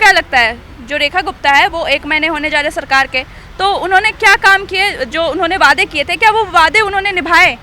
क्या लगता है जो रेखा गुप्ता है वो 1 महीने होने जा रहे सरकार के, तो उन्होंने क्या काम किए, जो उन्होंने वादे किए थे क्या वो वादे उन्होंने निभाए?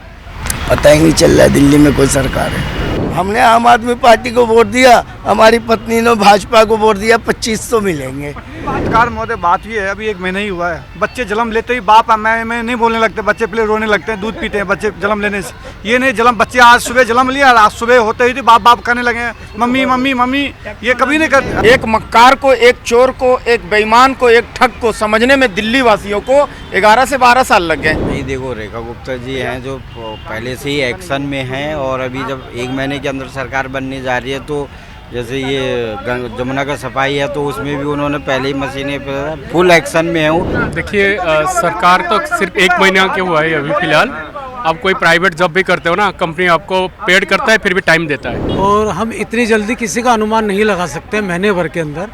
पता ही नहीं चल रहा है दिल्ली में कोई सरकार है। हमने आम आदमी पार्टी को वोट दिया, हमारी पत्नी ने भाजपा को वोट दिया, 2500 मिलेंगे। बातकार महोदय बात ये है, अभी 1 महीना ही हुआ है, बच्चे जन्म लेते ही बाप मैं नहीं बोलने लगते, बच्चे पहले रोने लगते हैं, दूध पीते हैं बच्चे जन्म लेने से। ये नहीं जन्म, बच्चे आज सुबह जन्म लिया, आज सुबह होते ही बाप बाप करने लगे मम्मी मम्मी मम्मी, ये कभी नहीं करते। एक मक्कार को, एक चोर को, एक बेईमान को, एक ठग को समझने में दिल्ली वासियों को 11 से 12 साल लग गए। नहीं देखो, रेखा गुप्ता जी हैं जो पहले से ही एक्शन में हैं, और अभी जब 1 महीने के अंदर सरकार बनने जा रही है, तो जैसे ये जमुना का सफाई है तो उसमें भी उन्होंने पहले ही मशीनें फुल एक्शन में है। देखिए सरकार तो सिर्फ 1 महीना के हुआ है अभी फिलहाल। आप कोई प्राइवेट जॉब भी करते हो ना, कंपनी आपको पेड करता है फिर भी टाइम देता है, और हम इतनी जल्दी किसी का अनुमान नहीं लगा सकते। महीने भर के अंदर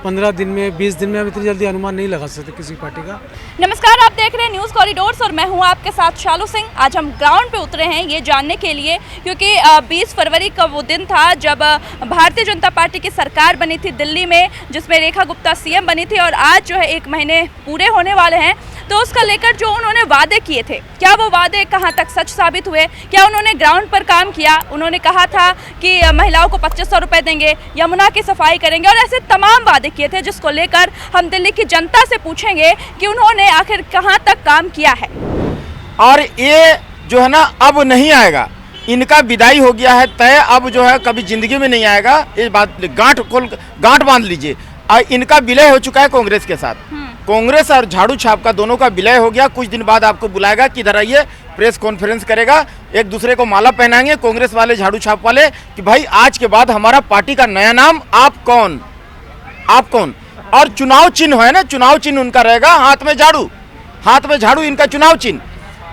15 दिन में 20 दिन में हम इतनी जल्दी अनुमान नहीं लगा सकते किसी पार्टी का। नमस्कार, आप देख रहे हैं न्यूज़ कॉरिडोर्स और मैं हूं आपके साथ शालू सिंह। आज हम ग्राउंड पे उतरे हैं ये जानने के लिए, क्योंकि 20 फरवरी का वो दिन था जब भारतीय जनता पार्टी की सरकार बनी थी दिल्ली में, जिसमें रेखा गुप्ता सीएम बनी थी, और आज जो है 1 महीने पूरे होने वाले हैं। तो उसका लेकर जो उन्होंने वादे किए थे, क्या वो वादे कहाँ तक सच साबित हुए, क्या उन्होंने ग्राउंड पर काम किया? उन्होंने कहा था कि महिलाओं को 2500 रुपये देंगे, यमुना की सफाई करेंगे, और ऐसे तमाम वादे किए थे, जिसको लेकर हम दिल्ली की जनता से पूछेंगे कि उन्होंने आखिर कहाँ तक काम किया है। और ये जो है ना अब नहीं आएगा, इनका विदाई हो गया है तय, अब जो है कभी जिंदगी में नहीं आएगा। ये बात गांठ बांध लीजिए। इनका विलय हो चुका है कांग्रेस के साथ। कांग्रेस और झाड़ू छाप का दोनों का विलय हो गया। कुछ दिन बाद आपको बुलाएगा कि इधर आइए, प्रेस कॉन्फ्रेंस करेगा, एक दूसरे को माला पहनाएंगे कांग्रेस वाले, झाड़ू छाप वाले, कि भाई आज के बाद हमारा पार्टी का नया नाम आप कौन, आप कौन। और चुनाव चिन्ह है ना, चुनाव चिन्ह उनका रहेगा हाथ में झाड़ू, हाथ में झाड़ू इनका चुनाव चिन्ह।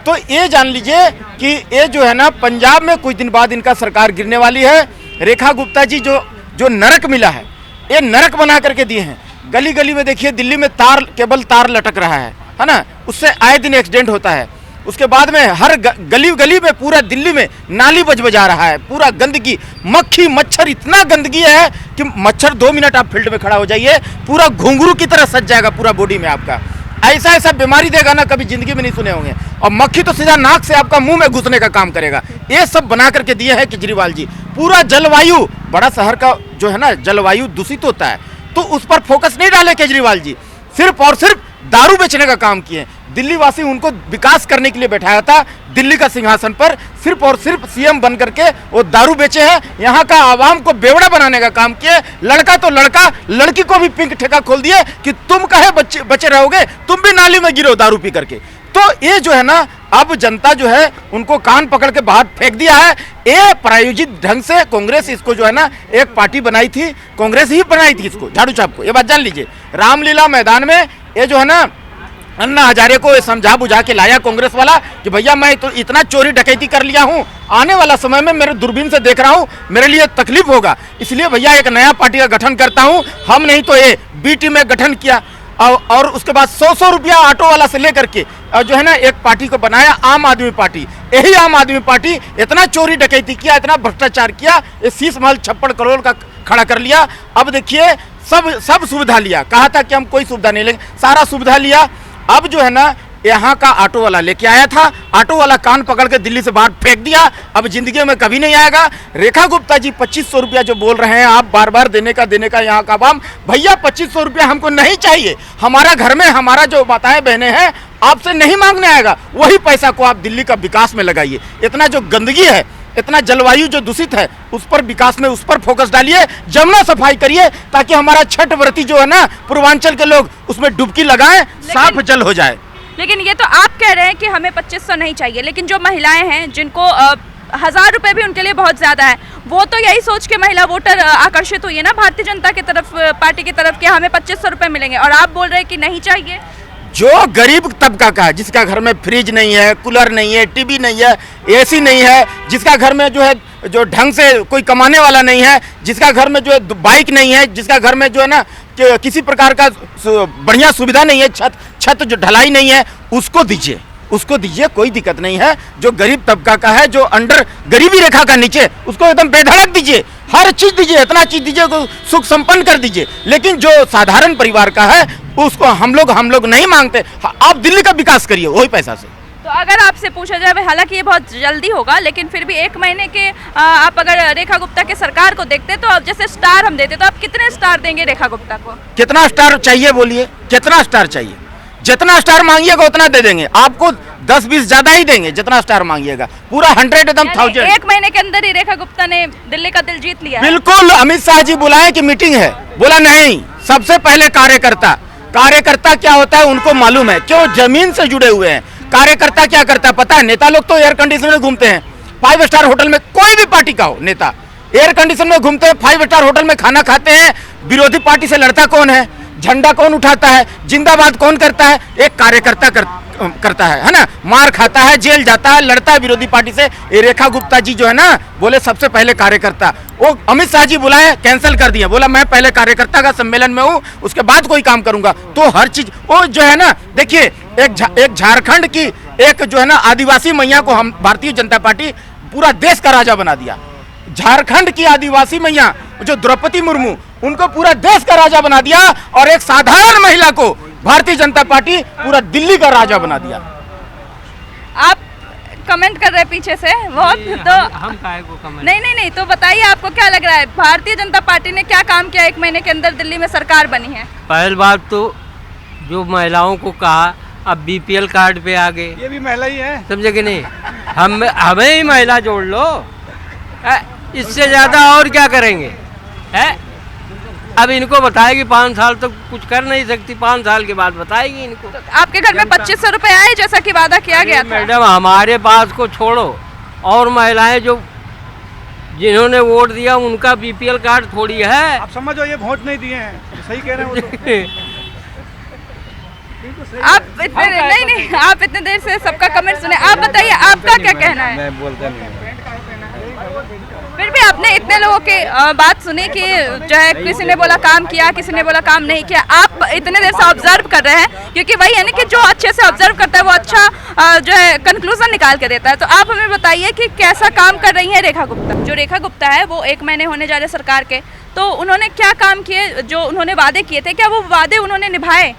तो ये जान लीजिए कि ये जो है ना पंजाब में कुछ दिन बाद इनका सरकार गिरने वाली है। रेखा गुप्ता जी जो नरक मिला है, ये नरक बना करके दिए हैं। गली गली में देखिए दिल्ली में केबल तार लटक रहा है ना, उससे आए दिन एक्सीडेंट होता है। उसके बाद में हर गली गली में पूरा दिल्ली में नाली बजा रहा है, पूरा गंदगी, मक्खी मच्छर, इतना गंदगी है कि मच्छर 2 मिनट आप फील्ड में खड़ा हो जाइए, पूरा घुंघरू की तरह सज जाएगा पूरा बॉडी में आपका। ऐसा ऐसा बीमारी देगा ना, कभी जिंदगी में नहीं सुने होंगे। और मक्खी तो सीधा नाक से आपका मुंह में घुसने का काम करेगा। ये सब बना करके दिए हैं केजरीवाल जी। पूरा जलवायु, बड़ा शहर का जो है ना जलवायु दूषित होता है, तो उस पर फोकस नहीं डाले केजरीवाल जी, सिर्फ और सिर्फ दारू बेचने का काम किए। दिल्ली वासी उनको विकास करने के लिए बैठाया था दिल्ली का सिंहासन पर, सिर्फ और सिर्फ सीएम बन करके वो दारू बेचे हैं। यहाँ का आवाम को बेवड़ा बनाने का काम किए। लड़का तो लड़का, लड़की को भी पिंक ठेका खोल दिए कि तुम कहे बचे रहोगे, तुम भी नाली में गिरो दारू पी करके। तो ये जो है ना अब जनता जो है उनको कान पकड़ के बाहर फेंक दिया है। ये प्रायोजित ढंग से कांग्रेस इसको जो है ना एक पार्टी बनाई थी, कांग्रेस ही बनाई थी इसको, झाड़ू छाप को। ये बात जान लीजिए। रामलीला मैदान में ये जो है ना अन्ना हजारे को समझा बुझा के लाया कांग्रेस वाला कि भैया मैं तो इतना चोरी डकैती कर लिया हूँ, आने वाला समय में मेरे दूरबीन से देख रहा हूँ, मेरे लिए तकलीफ होगा, इसलिए भैया एक नया पार्टी का गठन करता हूँ। हम नहीं तो ये बी टीम में गठन किया, और उसके बाद 100 रुपया ऑटो वाला से लेकर के जो है ना एक पार्टी को बनाया, आम आदमी पार्टी। यही आम आदमी पार्टी इतना चोरी डकैती किया, इतना भ्रष्टाचार किया, ये शीश महल 56 करोड़ का खड़ा कर लिया। अब देखिए सब सुविधा लिया, कहा था कि हम कोई सुविधा नहीं लेंगे, सारा सुविधा लिया। अब जो है ना यहाँ का ऑटो वाला लेके आया था, ऑटो वाला कान पकड़ के दिल्ली से बाहर फेंक दिया, अब जिंदगी में कभी नहीं आएगा। रेखा गुप्ता जी 2500 रुपया जो बोल रहे हैं आप बार बार देने का यहाँ का आवाम, भैया 2500 रुपया हमको नहीं चाहिए। हमारा घर में हमारा जो माताएं बहनें हैं आपसे नहीं मांगने आएगा, वही पैसा को आप दिल्ली का विकास में लगाइए। इतना जो गंदगी है, इतना जलवायु जो दूषित है, उस पर विकास में उस पर फोकस डालिए, जमुना सफाई करिए, ताकि हमारा छठ व्रती जो है ना पूर्वांचल के लोग उसमें डुबकी लगाएं, साफ जल हो जाए। लेकिन ये तो आप कह रहे हैं कि हमें 2500 नहीं चाहिए, लेकिन जो महिलाएं हैं जिनको 1000 रुपये भी उनके लिए बहुत ज़्यादा है, वो तो यही सोच के महिला वोटर आकर्षित हुई है ना भारतीय जनता की तरफ, पार्टी की तरफ, कि हमें 2500 रुपये मिलेंगे, और आप बोल रहे हैं कि नहीं चाहिए। जो गरीब तबका का है, जिसका घर में फ्रिज नहीं है, कूलर नहीं है, टीवी नहीं है, एसी नहीं है, जिसका घर में जो है जो ढंग से कोई कमाने वाला नहीं है, जिसका घर में जो है बाइक नहीं है, जिसका घर में जो है ना किसी प्रकार का बढ़िया सुविधा नहीं है, छत जो ढलाई नहीं है, उसको दीजिए, कोई दिक्कत नहीं है। जो गरीब तबका का है, जो अंडर गरीबी रेखा का नीचे, उसको एकदम बेधड़क दीजिए। हर चीज दीजिए, इतना चीज दीजिए को सुख संपन्न कर दीजिए, लेकिन जो साधारण परिवार का है उसको हम लोग नहीं मांगते। आप दिल्ली का विकास करिए वही पैसा से। तो अगर आपसे पूछा जाए, हालांकि ये बहुत जल्दी होगा, लेकिन फिर भी 1 महीने के आप अगर रेखा गुप्ता के सरकार को देखते तो आप जैसे स्टार हम देते तो आप कितने स्टार देंगे रेखा गुप्ता को? कितना स्टार चाहिए बोलिए, कितना स्टार चाहिए? जितना स्टार मांगिएगा उतना दे देंगे, आपको 10-20 ज्यादा ही देंगे जितना स्टार मांगिएगा, पूरा 100 एकदम 1000। 1 महीने के अंदर ही रेखा गुप्ता ने दिल्ली का दिल जीत लिया। बिल्कुल, अमित शाह जी बुलाए कि मीटिंग है, बोला नहीं, सबसे पहले कार्यकर्ता क्या होता है उनको मालूम है, क्यों जमीन से जुड़े हुए हैं। कार्यकर्ता क्या करता है पता है? नेता लोग तो एयर कंडीशन में घूमते हैं, 5 स्टार होटल में, कोई भी पार्टी का हो नेता एयर कंडीशन में घूमते हैं, 5 स्टार होटल में खाना खाते हैं। विरोधी पार्टी से लड़ता कौन है? झंडा कौन उठाता है? जिंदाबाद कौन करता है? एक कार्यकर्ता करता है ना। मार खाता है, जेल जाता है, लड़ता है विरोधी पार्टी से। ये रेखा गुप्ता जी जो है ना, बोले सबसे पहले कार्यकर्ता। वो अमित शाह जी बुलाए, कैंसिल कर दिया, बोला मैं पहले कार्यकर्ता का सम्मेलन में हूँ, उसके बाद कोई काम करूंगा। तो हर चीज वो जो है ना, देखिए एक झारखंड की एक जो है ना आदिवासी मैया को हम भारतीय जनता पार्टी पूरा देश का राजा बना दिया। झारखंड की आदिवासी मैया जो द्रौपदी मुर्मू, उनको पूरा देश का राजा बना दिया, और एक साधारण महिला को भारतीय जनता पार्टी पूरा दिल्ली का राजा बना दिया। आप कमेंट कर रहे हैं पीछे से बहुत, तो हम काहे को कमेंट? नहीं, तो बताइए आपको क्या लग रहा है, भारतीय जनता पार्टी ने क्या काम किया 1 महीने के अंदर दिल्ली में सरकार बनी है? पहली बात तो जो महिलाओं को कहा, अब बीपीएल कार्ड पे आ गए, ये भी महिला ही है, समझे कि नहीं? हमें ही महिला जोड़ लो, इससे ज्यादा और क्या करेंगे? है अब इनको बताएगी 5 साल तक कुछ कर नहीं सकती, 5 साल के बाद बताएगी इनको। तो आपके घर में 2500 रुपए आए जैसा कि वादा किया गया था? मैडम हमारे पास को छोड़ो, और महिलाएं जो जिन्होंने वोट दिया उनका बीपीएल कार्ड थोड़ी है। आप समझो ये वोट नहीं दिए हैं, सही कह रहे हैं वो तो। आप इतने नहीं, आप इतने देर से सबका कमेंट सुने, आप बताइए आपका क्या कहना है? मैं बोलता नहीं। फिर भी आपने इतने लोगों की बात सुनी कि जो है किसी ने बोला काम किया, किसी ने बोला काम नहीं किया। आप इतने देर से ऑब्जर्व कर रहे हैं, क्योंकि वही है ना कि जो अच्छे से ऑब्जर्व करता है वो अच्छा जो है कंक्लूजन निकाल के देता है। तो आप हमें बताइए कि कैसा काम कर रही है रेखा गुप्ता? जो रेखा गुप्ता है वो 1 महीने होने जा रहे सरकार के, तो उन्होंने क्या काम किए? जो उन्होंने वादे किए थे, क्या वो वादे उन्होंने निभाए?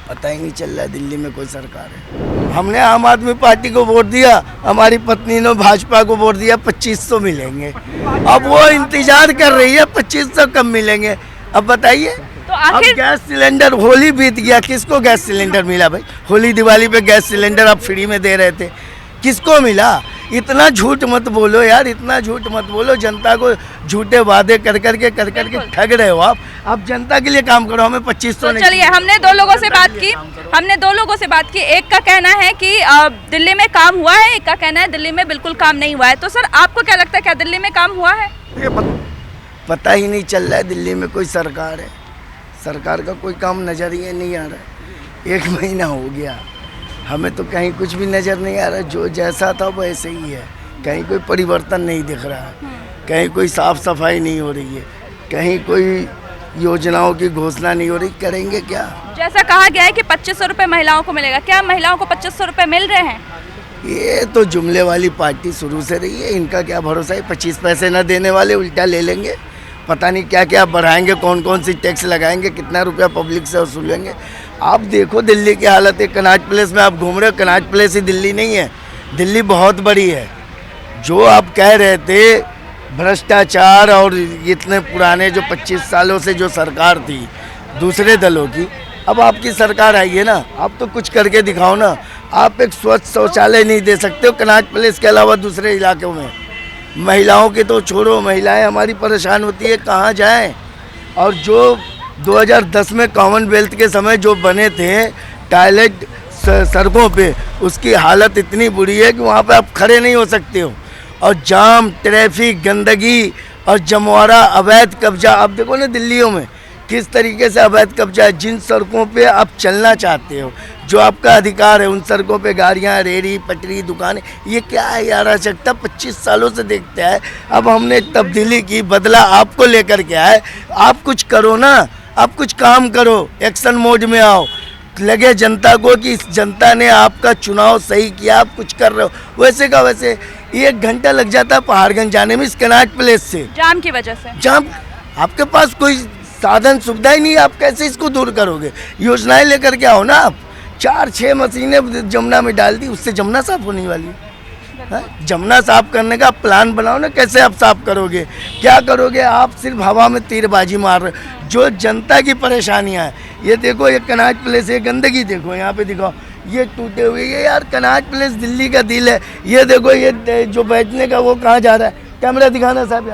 पता ही नहीं चल रहा है दिल्ली में कोई सरकार है। हमने आम आदमी पार्टी को वोट दिया, हमारी पत्नी ने भाजपा को वोट दिया, 2500 मिलेंगे। अब वो इंतजार कर रही है 2500 कब मिलेंगे। अब बताइए, तो अब आखिर गैस सिलेंडर, होली बीत गया, किसको गैस सिलेंडर मिला भाई? होली दिवाली पे गैस सिलेंडर आप फ्री में दे रहे थे, किसको मिला? इतना झूठ मत बोलो यार, इतना झूठ मत बोलो। जनता को झूठे वादे कर करके ठग रहे हो आप जनता के लिए काम करो, हमें 2500 तो नहीं। चलिए, हमने 2 लोगों से बात की, एक का कहना है कि दिल्ली में काम हुआ है, एक का कहना है दिल्ली में बिल्कुल काम नहीं हुआ है। तो सर आपको क्या लगता है, क्या दिल्ली में काम हुआ है? पता ही नहीं चल रहा है दिल्ली में कोई सरकार है, सरकार का कोई काम नजर ही नहीं आ रहा है। 1 महीना हो गया, हमें तो कहीं कुछ भी नज़र नहीं आ रहा, जो जैसा था वैसे ही है, कहीं कोई परिवर्तन नहीं दिख रहा है, कहीं कोई साफ सफाई नहीं हो रही है, कहीं कोई योजनाओं की घोषणा नहीं हो रही। करेंगे क्या? जैसा कहा गया है कि 2500 रुपये महिलाओं को मिलेगा, क्या महिलाओं को 2500 रुपये मिल रहे हैं? ये तो जुमले वाली पार्टी शुरू से रही है, इनका क्या भरोसा है? 25 पैसे न देने वाले उल्टा ले लेंगे, पता नहीं क्या क्या बढ़ाएंगे, कौन कौन सी टैक्स लगाएंगे, कितना रुपया पब्लिक से वसूलेंगे। आप देखो दिल्ली की हालत है, कनॉट प्लेस में आप घूम रहे हो, कनॉट प्लेस ही दिल्ली नहीं है, दिल्ली बहुत बड़ी है। जो आप कह रहे थे भ्रष्टाचार और इतने पुराने जो 25 सालों से जो सरकार थी दूसरे दलों की, अब आपकी सरकार आई है ना, आप तो कुछ करके दिखाओ ना। आप एक स्वच्छ शौचालय नहीं दे सकते हो कनॉट प्लेस के अलावा दूसरे इलाकों में। महिलाओं के तो छोड़ो, महिलाएं हमारी परेशान होती है, कहाँ जाएं। और जो 2010 में कॉमनवेल्थ के समय जो बने थे टॉयलेट सड़कों पे, उसकी हालत इतनी बुरी है कि वहाँ पे आप खड़े नहीं हो सकते हो। और जाम, ट्रैफिक, गंदगी और जमवारा, अवैध कब्जा, आप देखो ना दिल्लियों में किस तरीके से अवैध कब्जा है। जिन सड़कों पे आप चलना चाहते हो, जो आपका अधिकार है, उन सड़कों पे गाड़ियाँ, रेहड़ी, पटरी, दुकानें, ये क्या है यार? अराजकता 25 सालों से देखते हैं। अब हमने तब्दीली की, बदला आपको लेकर के आए। आप कुछ करो ना, आप कुछ काम करो, एक्शन मोड में आओ, लगे जनता को कि इस जनता ने आपका चुनाव सही किया, आप कुछ कर रहे हो, वैसे का वैसे 1 घंटा लग जाता है पहाड़गंज जाने में इस कनॉट प्लेस से, जाम की वजह से। जाम, आपके पास कोई साधन सुविधा ही नहीं, आप कैसे इसको दूर करोगे? योजनाएं लेकर के आओ ना आप। 4-6 मशीनें जमुना में डाल दी, उससे जमुना साफ होने वाली है? जमुना साफ करने का प्लान बनाओ ना, कैसे आप साफ करोगे, क्या करोगे? आप सिर्फ हवा में तीरबाजी मार रहे हो। जो जनता की परेशानियां हैं, ये देखो, ये कनॉट प्लेस, ये गंदगी देखो, यहाँ पे दिखाओ, ये टूटे हुए, ये यार कनॉट प्लेस दिल्ली का दिल है। ये देखो, ये जो बैठने का वो कहाँ जा रहा है? कैमरा दिखाना साहब,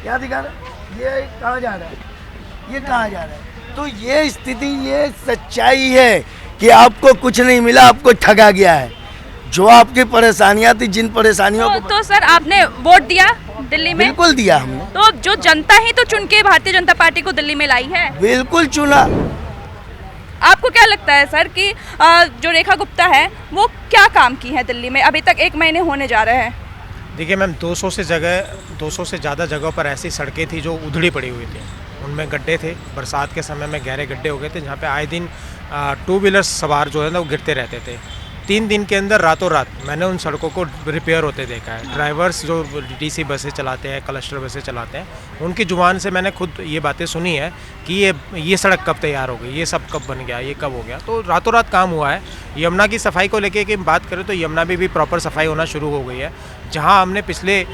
यहाँ दिखाना, ये कहाँ जा रहा है, ये कहाँ जा रहा है? तो ये स्थिति, ये सच्चाई है कि आपको कुछ नहीं मिला, आपको ठगा गया है। जो आपकी परेशानियां थी, जिन परेशानियों को तो सर आपने वोट दिया दिल्ली में? बिल्कुल दिया हमने। तो जो जनता ही तो चुन के भारतीय जनता पार्टी को दिल्ली में लाई है। बिल्कुल चुना। आपको क्या लगता है सर कि जो रेखा गुप्ता है वो क्या काम की है दिल्ली में? अभी तक 1 महीने होने जा रहे हैं। देखिए मैम, 200 से ज़्यादा जगहों पर ऐसी सड़कें थी जो उधड़ी पड़ी हुई थी, उनमें गड्ढे थे, बरसात के समय में गहरे गड्ढे हो गए थे, जहाँ पे आए दिन 2 व्हीलर सवार जो है ना वो गिरते रहते थे। 3 दिन के अंदर रातों रात मैंने उन सड़कों को रिपेयर होते देखा है। ड्राइवर्स जो डीसी बसें चलाते हैं, क्लस्टर बसें चलाते हैं, उनकी जुबान से मैंने खुद ये बातें सुनी है कि ये सड़क कब तैयार हो गई, ये सब कब बन गया, ये कब हो गया। तो रातों रात काम हुआ है। यमुना की सफाई को लेके कि बात करें तो यमुना में भी प्रॉपर सफाई होना शुरू हो गई है। जहां हमने पिछले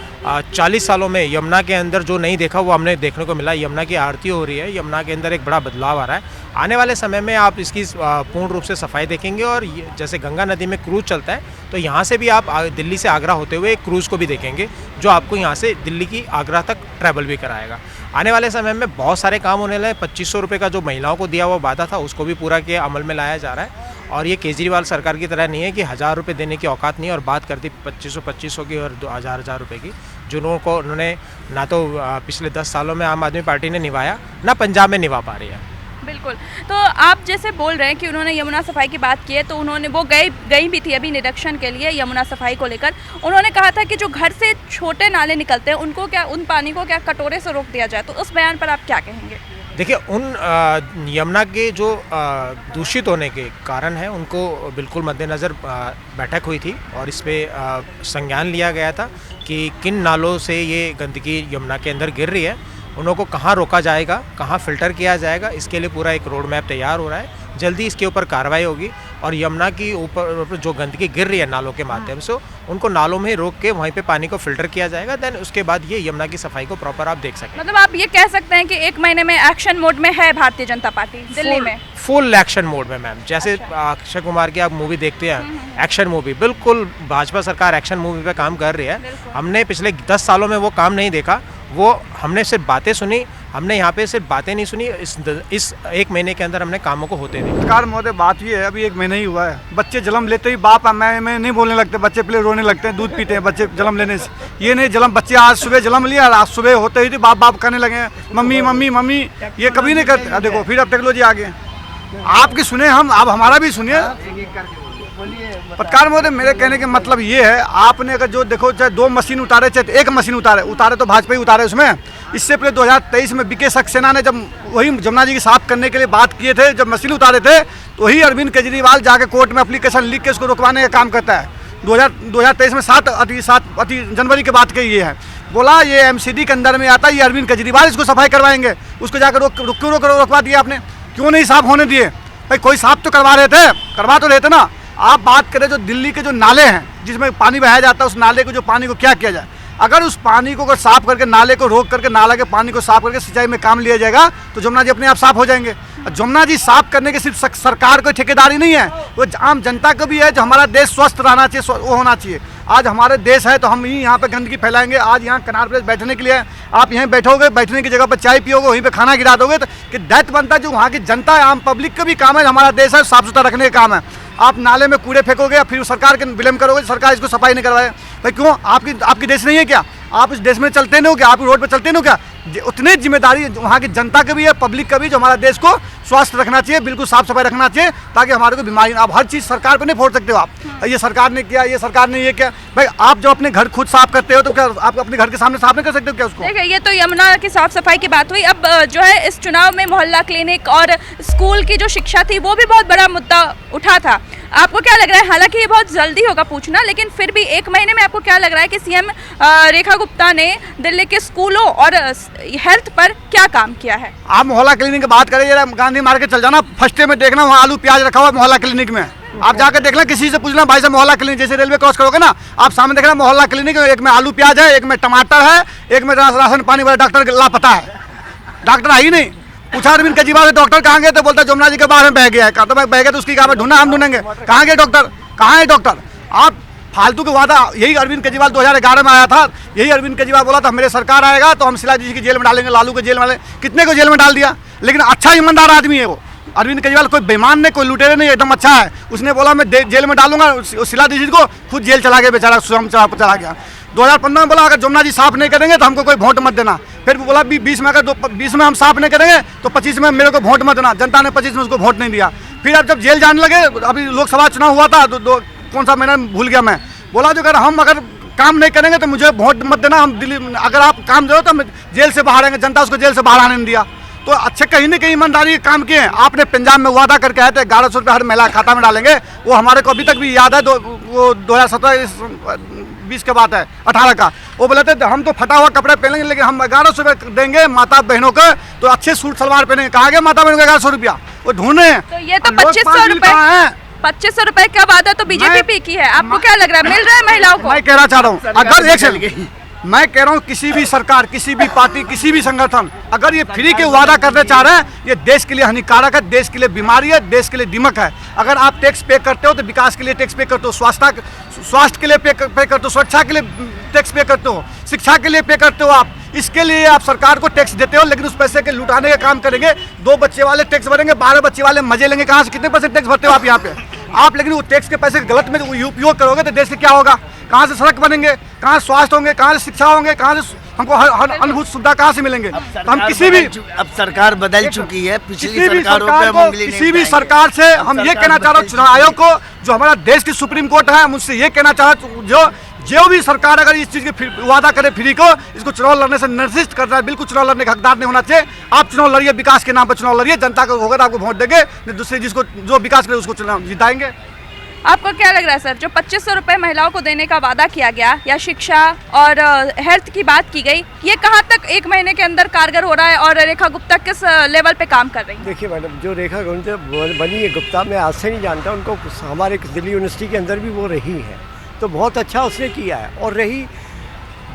40 सालों में यमुना के अंदर जो नहीं देखा वो हमने देखने को मिला। यमुना की आरती हो रही है, यमुना के अंदर एक बड़ा बदलाव आ रहा है। आने वाले समय में आप इसकी पूर्ण रूप से सफाई देखेंगे। और जैसे गंगा नदी में क्रूज़ चलता है, तो यहाँ से भी आप दिल्ली से आगरा होते हुए एक क्रूज़ को भी देखेंगे, जो आपको यहाँ से दिल्ली की आगरा तक ट्रैवल भी कराएगा। आने वाले समय में बहुत सारे काम होने लगे। 2500 रुपये का जो महिलाओं को दिया हुआ वादा था, उसको भी पूरा किया, अमल में लाया जा रहा है। और ये केजरीवाल सरकार की तरह नहीं है कि 1000 रुपये देने की औकात नहीं है और बात करती 2500 की और 1000 रुपये की, जिन्हों को उन्होंने ना तो पिछले 10 सालों में आम आदमी पार्टी ने निभाया, ना पंजाब में निभा पा रही है। बिल्कुल। तो आप जैसे बोल रहे हैं कि उन्होंने यमुना सफाई की बात की है, तो उन्होंने वो गई भी थी अभी निरीक्षण के लिए यमुना सफाई को लेकर। उन्होंने कहा था कि जो घर से छोटे नाले निकलते हैं उनको क्या, उन पानी को क्या कटोरे से रोक दिया जाए। तो उस बयान पर आप क्या कहेंगे? देखिए, उन यमुना के जो दूषित होने के कारण हैं उनको बिल्कुल मद्देनज़र बैठक हुई थी और इस पर संज्ञान लिया गया था कि किन नालों से ये गंदगी यमुना के अंदर गिर रही है, उनको कहाँ रोका जाएगा, कहाँ फ़िल्टर किया जाएगा। इसके लिए पूरा एक रोड मैप तैयार हो रहा है। जल्दी इसके ऊपर कार्रवाई होगी और यमुना की ऊपर जो गंदगी गिर रही है नालों के माध्यम से, उनको नालों में रोक के वहीं पे पानी को फिल्टर किया जाएगा। देन उसके बाद ये यमुना की सफाई को प्रॉपर आप देख सकें। मतलब आप ये कह सकते हैं कि 1 महीने में एक्शन मोड में है भारतीय जनता पार्टी दिल्ली में? फुल एक्शन मोड में मैम। जैसे अक्षय कुमार की आप मूवी देखते हैं, एक्शन मूवी, बिल्कुल भाजपा सरकार एक्शन मूवी पे काम कर रही है। हमने पिछले 10 सालों में वो काम नहीं देखा, वो हमने सिर्फ बातें सुनी। हमने यहाँ पे सिर्फ बातें नहीं सुनी, इस 1 महीने के अंदर हमने कामों को होते देखा। सरकार महोदय, बात ये है, अभी 1 महीना ही हुआ है, बच्चे जन्म लेते ही बाप मैं नहीं बोलने लगते, बच्चे पहले रोने लगते हैं, दूध पीते हैं बच्चे जन्म लेने से। ये नहीं जन्म, बच्चे आज सुबह जन्म लिया, आज सुबह होते ही बाप करने लगे हैं, मम्मी मम्मी मम्मी। ये कभी नहीं करते। देखो फिर अब टेक्नोलॉजी आ गई, आपकी सुने हम, आप हमारा भी सुनिए। पत्रकार महोदय, मेरे कहने के मतलब ये है, आपने अगर जो देखो, चाहे 2 मशीन उतारे चाहे 1 मशीन उतारे तो भाजपा ही उतारे उसमें। इससे पहले 2023 में बीके सक्सेना ने जब वही जमुना जी की साफ करने के लिए बात किए थे, जब मशीन उतारे थे, तो वही अरविंद केजरीवाल जाके कोर्ट में एप्लीकेशन लिख के उसको रुकवाने का काम करता है। 2023 में 7 जनवरी की बात कही है, बोला ये MCD के अंदर में आता है, ये अरविंद केजरीवाल इसको सफाई करवाएंगे। उसको जाकर रुकवा दिया आपने, क्यों नहीं साफ होने दिए? भाई कोई साफ तो करवा तो रहे थे ना। आप बात करें जो दिल्ली के जो नाले हैं जिसमें पानी बहाया जाता है, उस नाले को, जो पानी को क्या किया जाए? अगर उस पानी को साफ करके, नाले को रोक करके, नाला के पानी को साफ करके सिंचाई में काम लिया जाएगा तो जमुना जी अपने आप साफ हो जाएंगे। जमुना जी साफ करने के सिर्फ सरकार को ठेकेदारी नहीं है, वो आम जनता को भी है। जो हमारा देश स्वस्थ रहना चाहिए, वो होना चाहिए। आज हमारे देश है तो हम ही यहाँ पे गंदगी फैलाएंगे। आज यहाँ कनाट प्लेस बैठने के लिए आप यहीं बैठोगे, बैठने की जगह पर चाय पियोगे, वहीं पे खाना गिरा दोगे, तो कि दायित्व बनता है जो वहाँ की जनता है, आम पब्लिक का भी काम है। हमारा देश है, साफ सुथरा रखने का काम है। आप नाले में कूड़े फेंकोगे या फिर सरकार के विलम्ब करोगे, सरकार इसको सफाई नहीं करवाए। भाई क्यों? आपकी देश नहीं है क्या? आप इस देश में चलते नहीं हो क्या? आप रोड पर चलते नहीं हो क्या? उतनी जिम्मेदारी वहाँ की जनता की भी है, पब्लिक का भी, जो हमारा देश को स्वस्थ रखना चाहिए, बिल्कुल साफ सफाई रखना चाहिए, ताकि हमारे को बीमारी। अब हर चीज़ सरकार पे नहीं फोड़ सकते हो आप, ये सरकार ने किया, ये सरकार ने ये किया। भाई आप जो अपने घर खुद साफ करते हो तो क्या आप अपने घर के सामने साफ नहीं कर सकते हो क्या उसको? देखिए, ये तो यमुना की साफ सफाई की बात हुई। अब जो है इस चुनाव में मोहल्ला क्लिनिक और स्कूल की जो शिक्षा थी वो भी बहुत बड़ा मुद्दा उठा था। आपको क्या लग रहा है, हालांकि ये बहुत जल्दी होगा पूछना, लेकिन फिर भी 1 महीने में आपको क्या लग रहा है कि सीएम रेखा गुप्ता ने दिल्ली के स्कूलों और हेल्थ पर क्या काम किया है? आप मोहल्ला क्लिनिक की बात करें, जरा गांधी मार्केट चल जाना, फर्स्ट में देखना वहाँ आलू प्याज रखा हुआ मोहल्ला क्लिनिक में। आप जाकर देखना, किसी से पूछना भाई साहब मोहल्ला क्लिनिक, जैसे रेलवे क्रॉस करोगे ना, आप सामने देखना मोहल्ला क्लिनिक, एक में आलू प्याज है, एक में टमाटर है, एक में राशन पानी वाला डॉक्टर लापता है, डॉक्टर है ही नहीं। पूछा अरविंद केजरीवाल से डॉक्टर कहाँ गए, तो बोलता जमुना जी के बारे में बह गया है। तो बह गया तो उसकी कहा ढूंढना, हम ढूंढेंगे, कहाँ गए डॉक्टर, कहाँ है डॉक्टर? आप फालतू के वादा, यही अरविंद केजरीवाल 2011 में आया था, यही अरविंद केजरीवाल बोला था मेरे सरकार आएगा तो हम शिलाजीत जी की जेल में डालेंगे, लालू को जेल में डालेंगे, कितने को जेल में डाल दिया। लेकिन अच्छा ईमानदार आदमी है वो अरविंद केजरीवाल, कोई बेईमान नहीं, कोई लुटेरे नहीं, एकदम अच्छा है। उसने बोला मैं जेल में डालूंगा, शिलाजीत जी को खुद जेल चला गया बेचारा, स्वयं चला गया। 2015 में बोला अगर जमुना जी साफ नहीं करेंगे तो हमको कोई वोट मत देना। फिर बोला 20 में अगर 20 में हम साफ नहीं करेंगे तो 25 में मेरे को वोट मत देना। जनता ने 25 में उसको वोट नहीं दिया। फिर अब जब जेल जाने लगे, अभी लोकसभा चुनाव हुआ था, कौन सा महीना भूल गया मैं, बोला जो अगर काम नहीं करेंगे तो मुझे वोट मत देना, हम दिल्ली अगर आप काम दो तो हम जेल से बाहर आएंगे। जनता उसको जेल से बाहर आने नहीं दिया। तो अच्छे कहीं न कहीं ईमानदारी के काम किए हैं। आपने पंजाब में वादा करके आए थे 1100 रुपये हर महिला खाता में डालेंगे, वो हमारे को अभी तक भी याद है। वो 2017-20 के बात है, 18 का, वो बोले थे हम तो फटा हुआ कपड़े पहनेंगे लेकिन हम 1100 रुपये देंगे माता बहनों को, तो अच्छे सूट सलवार पहनेंगे। कहा गया माता बहनों को 1100 रुपया, वो ढूंढे। तो ये तो 2500 रुपए का वादा तो बीजेपी की है। आपको क्या लग रहा है, मिल रहा है महिलाओं को? मैं कहना चाह रहा हूँ, अगर मैं कह रहा हूँ किसी भी सरकार, किसी भी पार्टी, किसी भी संगठन अगर ये फ्री के वादा करने चाह रहे हैं, ये देश के लिए हानिकारक है, देश के लिए बीमारी है, देश के लिए दिमक है। अगर आप टैक्स पे करते हो तो विकास के लिए टैक्स पे करते हो, स्वास्थ्य के लिए पे करते हो, सुरक्षा के लिए टैक्स पे करते हो, शिक्षा के लिए पे करते हो। आप इसके लिए आप सरकार को टैक्स देते हो, लेकिन उस पैसे के लुटाने का काम करेंगे। 2 बच्चे वाले टैक्स भरेंगे, 12 बच्चे वाले मजे लेंगे। कहाँ से कितने % टैक्स भरते हो आप यहाँ पे? आप लेकिन वो टैक्स के पैसे गलत में उपयोग करोगे तो देश से क्या होगा? कहाँ से सड़क बनेंगे, कहाँ से स्वास्थ्य होंगे, कहाँ से शिक्षा होंगे, कहाँ से हमको हर अनुभूत सुविधा कहाँ से मिलेंगे? तो हम किसी भी, अब सरकार बदल चुकी है, पिछली किसी भी सरकारों सरकार पे को, उंगली नहीं किसी भी उठाएंगे। सरकार से हम ये कहना चाह रहे हैं, चुनाव आयोग को, जो हमारा देश की सुप्रीम कोर्ट है, मुझसे ये कहना चाह रहा हूं, जो भी सरकार अगर इस चीज़ की वादा करे फ्री को, इसको चुनाव लड़ने से निर्दिष्ट करना है। बिल्कुल चुनाव लड़ने का हकदार नहीं होना चाहिए। आप चुनाव लड़िए, विकास के नाम पर चुनाव लड़िए, जनता को होगा तो आपको वोट देंगे, दूसरे जिसको जो विकास करे उसको चुनाव जिताएंगे। आपको क्या लग रहा है सर, जो 2500 रुपये महिलाओं को देने का वादा किया गया, या शिक्षा और हेल्थ की बात की गई, ये कहाँ तक 1 महीने के अंदर कारगर हो रहा है और रेखा गुप्ता किस लेवल पे काम कर रही है? देखिए मैडम, जो रेखा गुप्ता बनी है गुप्ता, मैं आज से नहीं जानता उनको, हमारे दिल्ली यूनिवर्सिटी के अंदर भी वो रही है, तो बहुत अच्छा उसने किया है। और रही,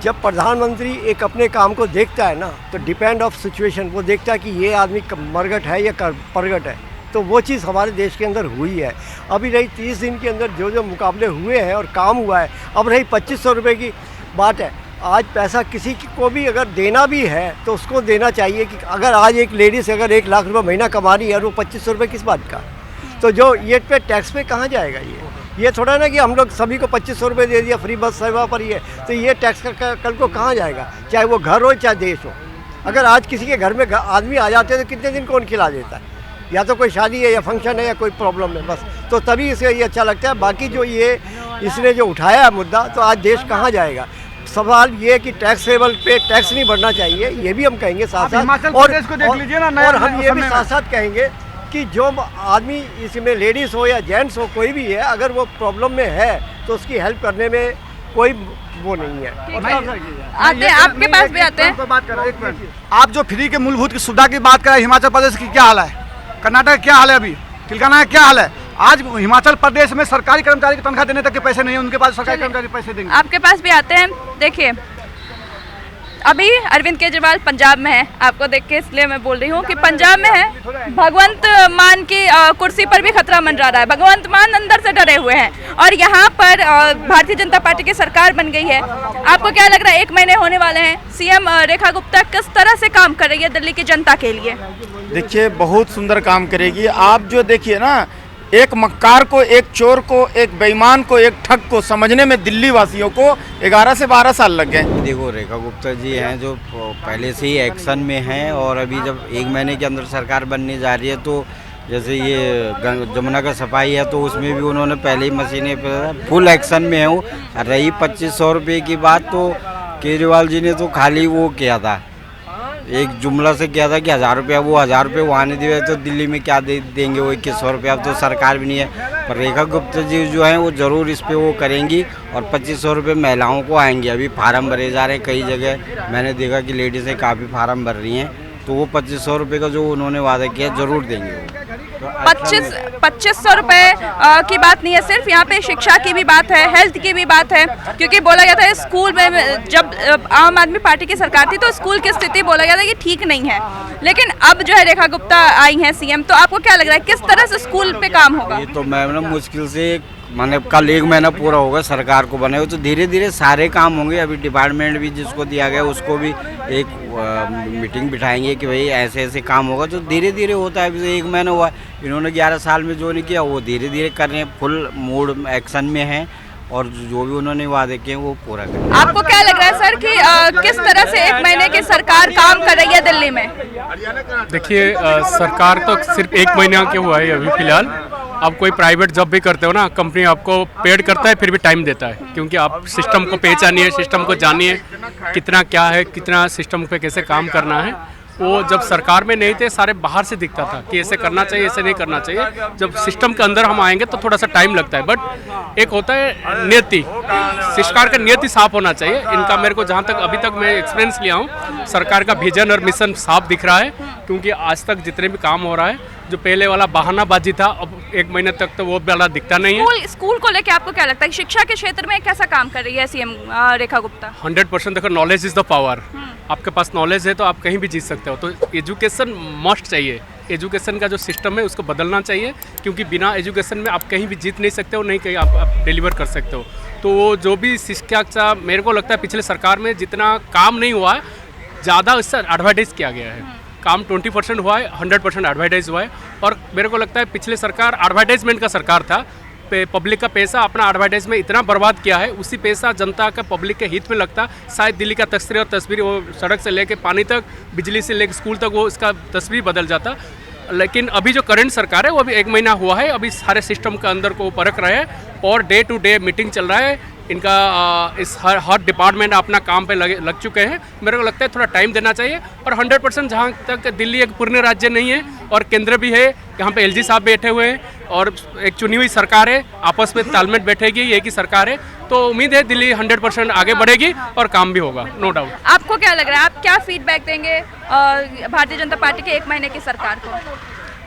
जब प्रधानमंत्री एक अपने काम को देखता है ना, तो डिपेंड ऑफ सिचुएशन वो देखता है कि ये आदमी मरगट है या परगट है, तो वो चीज़ हमारे देश के अंदर हुई है। अभी रही 30 दिन के अंदर जो मुकाबले हुए हैं और काम हुआ है। अब रही 2500 रुपये की बात है। आज पैसा किसी को भी अगर देना भी है तो उसको देना चाहिए कि अगर आज एक लेडीज़ अगर 1 लाख रुपये महीना कमा रही है और वो 2500 रुपये किस बात का, तो जो ये पे टैक्स पे कहाँ जाएगा? ये थोड़ा ना कि हम लोग सभी को 2500 रुपये दे दिया फ्री बस सेवा पर, ये तो ये टैक्स कल को कहाँ जाएगा? चाहे वो घर हो चाहे देश हो। अगर आज किसी के घर में आदमी आ जाते हैं तो कितने दिन कौन खिला देता है? या तो कोई शादी है या फंक्शन है या कोई प्रॉब्लम है, बस तो तभी इसे ये अच्छा लगता है। बाकी जो ये इसने जो उठाया है मुद्दा, तो आज देश कहाँ जाएगा? सवाल ये कि टैक्स लेवल पे टैक्स नहीं बढ़ना चाहिए, ये भी हम कहेंगे साथ साथ। और हम ये भी साथ साथ कहेंगे कि जो आदमी इसमें लेडीज़ हो या जेंट्स हो, कोई भी है, अगर वो प्रॉब्लम में है तो उसकी हेल्प करने में कोई वो नहीं है। आते हैं आपके पास भी आते हैं। बात कर रहे हैं, आप जो फ्री के मूलभूत की सुविधा की बात कर रहे हैं, हिमाचल प्रदेश की क्या हाल है, कर्नाटक का क्या हाल है, अभी तेलंगाना का क्या हाल है? आज हिमाचल प्रदेश में सरकारी कर्मचारी की तनख्वाह देने तक के पैसे नहीं है उनके पास, सरकारी कर्मचारी पैसे देंगे। आपके पास भी आते हैं। देखिए, अभी अरविंद केजरीवाल पंजाब में है, आपको देख के इसलिए मैं बोल रही हूँ कि पंजाब में है। भगवंत मान की कुर्सी पर भी खतरा मंडरा रहा है। भगवंत मान अंदर से डरे हुए हैं और यहाँ पर भारतीय जनता पार्टी की सरकार बन गई है। आपको क्या लग रहा है, 1 महीने होने वाले हैं, सीएम रेखा गुप्ता किस तरह से काम कर रही है दिल्ली की जनता के लिए? देखिए, बहुत सुंदर काम करेगी। आप जो देखिए ना, एक मक्कार को, एक चोर को, एक बेईमान को, एक ठग को समझने में दिल्ली वासियों को 11 से 12 साल लग गए। देखो, रेखा गुप्ता जी हैं जो पहले से ही एक्शन में हैं और अभी जब 1 महीने के अंदर सरकार बनने जा रही है तो जैसे ये जमुना का सफाई है तो उसमें भी उन्होंने पहले ही मशीनें फुल एक्शन में है। वो रही 2500 रुपये की बात, तो केजरीवाल जी ने तो खाली वो किया था, एक जुमला से किया था कि 1000 रुपया, वो 1000 रुपये वहाँ नहीं दिए तो दिल्ली में क्या देंगे वो 2100 रुपये। अब तो सरकार भी नहीं है, पर रेखा गुप्ता जी जो हैं वो ज़रूर इस पे वो करेंगी और 2500 रुपये महिलाओं को आएंगे। अभी फार्म भरे जा रहे हैं, कई जगह मैंने देखा कि लेडीज़ें काफ़ी फार्म भर रही हैं, तो वो 2500 रुपये का जो उन्होंने वादा किया ज़रूर देंगे वो। 2500 रुपये की बात नहीं है सिर्फ, यहाँ पे शिक्षा की भी बात है, हेल्थ की भी बात है, क्योंकि बोला गया था स्कूल में जब आम आदमी पार्टी की सरकार थी तो स्कूल की स्थिति बोला गया था कि ठीक नहीं है, लेकिन अब जो है रेखा गुप्ता आई हैं सीएम, तो आपको क्या लग रहा है किस तरह से स्कूल पे काम होगा? ये तो मैम मुश्किल से माने कल 1 महीना पूरा होगा सरकार को बने हुए, तो धीरे धीरे सारे काम होंगे। अभी डिपार्टमेंट भी जिसको दिया गया उसको भी एक मीटिंग बिठाएंगे कि भाई ऐसे ऐसे काम होगा, तो धीरे धीरे होता है। अभी तो 1 महीना हुआ, इन्होंने 11 साल में जो नहीं किया वो धीरे धीरे कर रहे हैं, फुल मूड एक्शन में है और जो भी उन्होंने वादे किए वो पूरा करें। आपको क्या लग रहा है सर कि किस तरह से 1 महीने की सरकार काम कर रही है दिल्ली में? देखिए, सरकार तो सिर्फ 1 महीना के हुआ है अभी फिलहाल। आप कोई प्राइवेट जॉब भी करते हो ना, कंपनी आपको पेड करता है फिर भी टाइम देता है, क्योंकि आप सिस्टम को पहचानिए, सिस्टम को जानिए कितना क्या है, कितना सिस्टम पे कैसे काम करना है। वो जब सरकार में नहीं थे सारे बाहर से दिखता था कि ऐसे करना चाहिए, ऐसे नहीं करना चाहिए। जब सिस्टम के अंदर हम आएंगे तो थोड़ा सा टाइम लगता है, बट एक होता है नियति, सरकार का नियति साफ होना चाहिए। इनका मेरे को जहाँ तक अभी तक मैं एक्सपीरियंस लिया हूँ, सरकार का विजन और मिशन साफ दिख रहा है, क्योंकि आज तक जितने भी काम हो रहा है, जो पहले वाला बहानाबाजी था अब 1 महीने तक तो वो वाला दिखता नहीं है। स्कूल को लेकर आपको क्या लगता है, शिक्षा के क्षेत्र में कैसा काम कर रही है सीएम रेखा गुप्ता? 100% देखो, नॉलेज इज़ द पावर। आपके पास नॉलेज है तो आप कहीं भी जीत सकते हो, तो एजुकेशन मस्ट चाहिए। एजुकेशन का जो सिस्टम है उसको बदलना चाहिए, क्योंकि बिना एजुकेशन में आप कहीं भी जीत नहीं सकते हो, नहीं कहीं आप डिलीवर कर सकते हो। तो वो जो भी शिक्षा, मेरे को लगता है पिछले सरकार में जितना काम नहीं हुआ है, ज़्यादा उससे एडवर्टाइज किया गया है। काम 20% हुआ है, 100% एडवर्टाइज हुआ है। और मेरे को लगता है पिछले सरकार एडवर्टाइजमेंट का सरकार था, पब्लिक का पैसा अपना एडवर्टाइज में इतना बर्बाद किया है, उसी पैसा जनता का पब्लिक के हित में लगता। शायद दिल्ली का तस्वीर और तस्वीर वो सड़क से लेके पानी तक, बिजली से लेके स्कूल तक वो इसका तस्वीर बदल जाता। लेकिन अभी जो करंट सरकार है वो अभी 1 महीना हुआ है, अभी सारे सिस्टम के अंदर को परख रहे हैं और डे टू डे मीटिंग चल रहा है इनका। इस हर डिपार्टमेंट अपना काम पे लग चुके हैं। मेरे को लगता है थोड़ा टाइम देना चाहिए। और 100% जहाँ तक दिल्ली एक पूर्ण राज्य नहीं है और केंद्र भी है, यहाँ पे एलजी साहब बैठे हुए हैं और एक चुनी हुई सरकार है, आपस में तालमेल बैठेगी, एक ही सरकार है, तो उम्मीद है दिल्ली 100% आगे बढ़ेगी और काम भी होगा, नो डाउट। आपको क्या लग रहा है, आप क्या फीडबैक देंगे भारतीय जनता पार्टी के 1 महीने की सरकार को?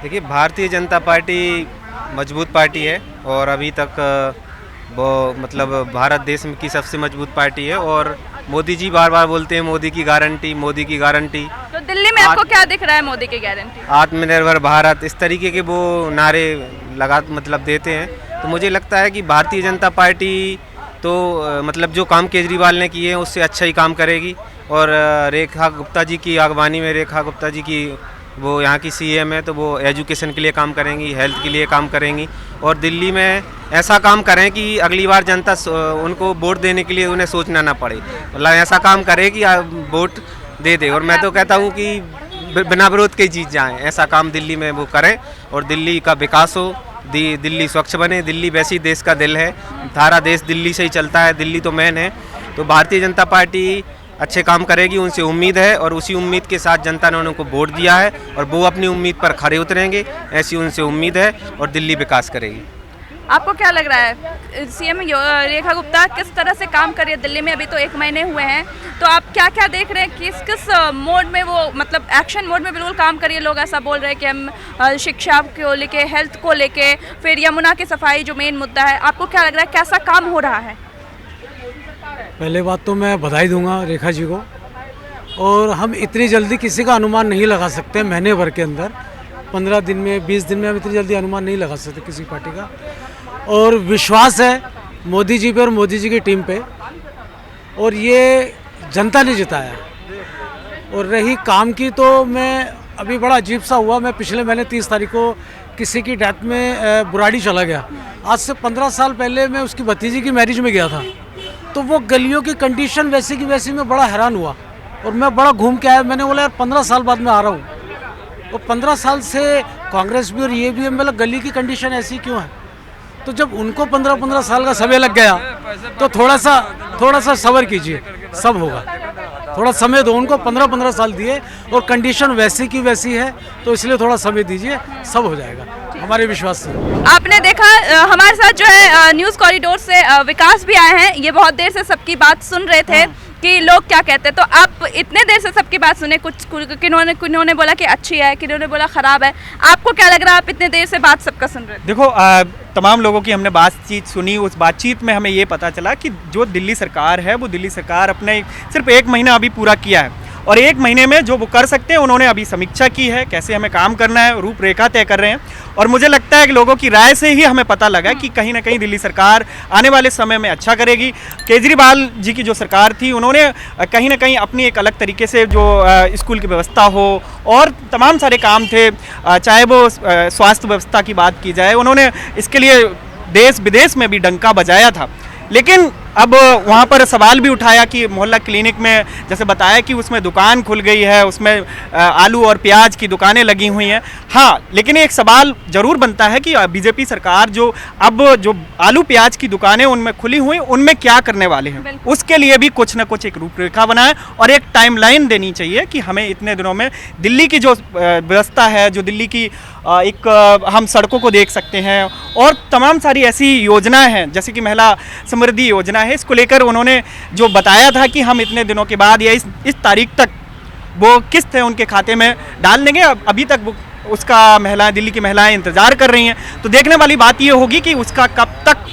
देखिए, भारतीय जनता पार्टी मजबूत पार्टी है और अभी तक वो मतलब भारत देश में की सबसे मजबूत पार्टी है। और मोदी जी बार बार बोलते हैं मोदी की गारंटी, मोदी की गारंटी। तो दिल्ली में आपको क्या दिख रहा है मोदी की गारंटी? आत्मनिर्भर भारत, इस तरीके के वो नारे लगा मतलब देते हैं। तो मुझे लगता है कि भारतीय जनता पार्टी तो मतलब जो काम केजरीवाल ने किए हैं उससे अच्छा ही काम करेगी। और रेखा गुप्ता जी की अगवानी में, रेखा गुप्ता जी की वो यहाँ की सीएम है, तो वो एजुकेशन के लिए काम करेंगी, हेल्थ के लिए काम करेंगी और दिल्ली में ऐसा काम करें कि अगली बार जनता उनको वोट देने के लिए उन्हें सोचना ना पड़े। मतलब ऐसा काम करे कि वोट दे दे। और मैं तो कहता हूँ कि बिना विरोध के जीत जाएं, ऐसा काम दिल्ली में वो करें और दिल्ली का विकास हो, दिल्ली स्वच्छ बने। दिल्ली वैसी देश का दिल है, सारा देश दिल्ली से ही चलता है, दिल्ली तो मेन है। तो भारतीय जनता पार्टी अच्छे काम करेगी, उनसे उम्मीद है और उसी उम्मीद के साथ जनता ने उनको वोट दिया है और वो अपनी उम्मीद पर खरे उतरेंगे, ऐसी उनसे उम्मीद है और दिल्ली विकास करेगी। आपको क्या लग रहा है सीएम रेखा गुप्ता किस तरह से काम कर रही है दिल्ली में? अभी तो 1 महीने हुए हैं, तो आप क्या क्या देख रहे हैं, किस मोड में वो मतलब एक्शन मोड में बिल्कुल काम कर रही है? लोग ऐसा बोल रहे हैं कि हम शिक्षा को लेके, हेल्थ को लेके, फिर यमुना की सफाई जो मेन मुद्दा है, आपको क्या लग रहा है कैसा काम हो रहा है? पहले बात तो मैं बधाई दूंगा रेखा जी को, और हम इतनी जल्दी किसी का अनुमान नहीं लगा सकते। महीने भर के अंदर 15 दिन में, 20 दिन में हम इतनी जल्दी अनुमान नहीं लगा सकते किसी पार्टी का। और विश्वास है मोदी जी पे और मोदी जी की टीम पे, और ये जनता ने जिताया। और रही काम की, तो मैं अभी बड़ा अजीब सा हुआ। मैं पिछले महीने 30 तारीख को किसी की डेथ में बुराड़ी चला गया। आज से 15 साल पहले मैं उसकी भतीजी की मैरिज में गया था, तो वो गलियों की कंडीशन वैसी की वैसी, मैं बड़ा हैरान हुआ और मैं बड़ा घूम के आया। मैंने बोला यार 15 साल बाद मैं आ रहा हूँ, और 15 साल से कांग्रेस भी और ये भी है, मतलब गली की कंडीशन ऐसी क्यों है? तो जब उनको 15-15 साल का समय लग गया तो थोड़ा सा सब्र कीजिए, सब होगा। थोड़ा समय दो उनको, 15-15 साल दिए और कंडीशन वैसी की वैसी है, तो इसलिए थोड़ा समय दीजिए, सब हो जाएगा हमारे विश्वास से। आपने देखा हमारे साथ जो है न्यूज़ कॉरिडोर से विकास भी आए हैं। ये बहुत देर से सबकी बात सुन रहे थे कि लोग क्या कहते हैं, तो आप इतने देर से सबकी बात सुने, कुछ किन्होंने बोला कि अच्छी है, किन्होंने बोला ख़राब है। आपको क्या लग रहा है, आप इतने देर से बात सबका सुन रहे थे? देखो तमाम लोगों की हमने बातचीत सुनी। उस बातचीत में हमें ये पता चला कि जो दिल्ली सरकार है वो दिल्ली सरकार अपने सिर्फ 1 महीना अभी पूरा किया है, और 1 महीने में जो वो कर सकते हैं उन्होंने अभी समीक्षा की है, कैसे हमें काम करना है, रूपरेखा तय कर रहे हैं। और मुझे लगता है कि लोगों की राय से ही हमें पता लगा कि कहीं ना कहीं दिल्ली सरकार आने वाले समय में अच्छा करेगी। केजरीवाल जी की जो सरकार थी उन्होंने कहीं ना कहीं अपनी एक अलग तरीके से जो स्कूल की व्यवस्था हो और तमाम सारे काम थे, चाहे वो स्वास्थ्य व्यवस्था की बात की जाए, उन्होंने इसके लिए देश विदेश में भी डंका बजाया था। लेकिन अब वहाँ पर सवाल भी उठाया कि मोहल्ला क्लिनिक में जैसे बताया कि उसमें दुकान खुल गई है, उसमें आलू और प्याज की दुकानें लगी हुई हैं। हाँ, लेकिन एक सवाल ज़रूर बनता है कि बीजेपी सरकार जो आलू प्याज की दुकानें उनमें खुली हुई, उनमें क्या करने वाले हैं, उसके लिए भी कुछ ना कुछ एक रूपरेखा बनाए और एक टाइमलाइन देनी चाहिए कि हमें इतने दिनों में दिल्ली की जो व्यवस्था है, जो दिल्ली की एक हम सड़कों को देख सकते हैं और तमाम सारी ऐसी योजनाएं हैं, जैसे कि महिला समृद्धि योजना है, इसको लेकर उन्होंने जो बताया था कि हम इतने दिनों के बाद या इस तारीख तक वो किस्त है उनके खाते में डाल देंगे। अभी तक वो उसका दिल्ली की महिलाएं इंतज़ार कर रही हैं। तो देखने वाली बात ये होगी कि उसका कब तक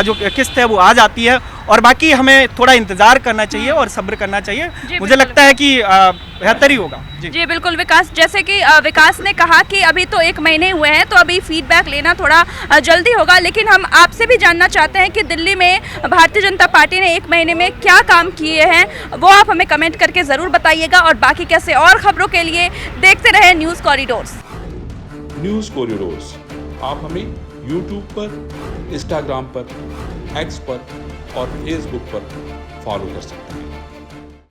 जो किस्त है वो आ जाती है, और बाकी हमें थोड़ा इंतज़ार करना चाहिए और सब्र करना चाहिए। मुझे लगता है कि बेहतर ही होगा। जी बिल्कुल विकास, जैसे कि विकास ने कहा कि अभी तो 1 महीने हुए हैं, तो अभी फीडबैक लेना थोड़ा जल्दी होगा। लेकिन हम आपसे भी जानना चाहते हैं कि दिल्ली में भारतीय जनता पार्टी ने 1 महीने में क्या काम किए हैं, वो आप हमें कमेंट करके ज़रूर बताइएगा। और बाकी कैसे और खबरों के लिए देखते रहे न्यूज़ कॉरिडोर्स। न्यूज़ कॉरिडोर्स आप हमें यूट्यूब पर, इंस्टाग्राम पर, एक्स पर और फेसबुक पर फॉलो कर सकते हैं।